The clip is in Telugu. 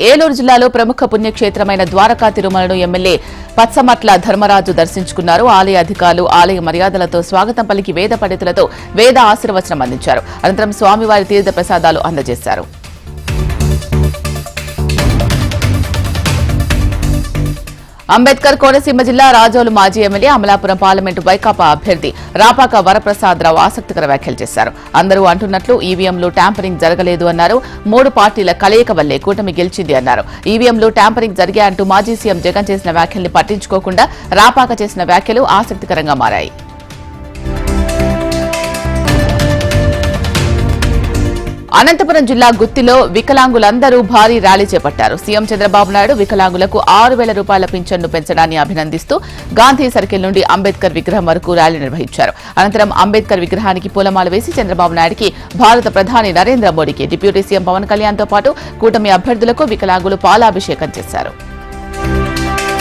ఏలూరు జిల్లాలో ప్రముఖ పుణ్యక్షేత్రమైన ద్వారకా తిరుమలను ఎమ్మెల్యే పచ్చమట్ల ధర్మరాజు దర్శించుకున్నారు. ఆలయ అధికారులు ఆలయ మర్యాదలతో స్వాగతం పలికి వేద పండితులతో వేద ఆశీర్వచనం అందించారు. అనంతరం స్వామివారి తీర్థ ప్రసాదాలు అందజేశారు. అంబేద్కర్ కోనసీమ జిల్లా రాజోలు మాజీ ఎమ్మెల్యే అమలాపురం పార్లమెంటు వైకాపా అభ్యర్థి రాపాక వరప్రసాదరావు ఆసక్తికర వ్యాఖ్యలు చేశారు. అందరూ అంటున్నట్లు ఈవీఎంలో ట్యాంపరింగ్ జరగలేదు అన్నారు. 3 పార్టీల కలయిక వల్లే కూటమి గెలిచింది అన్నారు. ఈవీఎంలో ట్యాంపరింగ్ జరిగాయంటూ మాజీ సీఎం జగన్ చేసిన వ్యాఖ్యల్ని పట్టించుకోకుండా రాపాక చేసిన వ్యాఖ్యలు ఆసక్తికరంగా మారాయి. అనంతపురం జిల్లా గుత్తిలో వికలాంగులందరూ భారీ ర్యాలీ చేపట్టారు. సీఎం చంద్రబాబు నాయుడు వికలాంగులకు 6,000 రూపాయల పింఛన్ను పెంచడాన్ని అభినందిస్తూ గాంధీ సర్కిల్ నుండి అంబేద్కర్ విగ్రహం వరకు ర్యాలీ నిర్వహించారు. అనంతరం అంబేద్కర్ విగ్రహానికి పూలమాల వేసి చంద్రబాబు నాయుడికి, భారత ప్రధాని నరేంద్ర మోడీకి, డిప్యూటీ సీఎం పవన్ కళ్యాణ్తో పాటు కూటమి అభ్యర్థులకు వికలాంగులు పాలాభిషేకం చేశారు.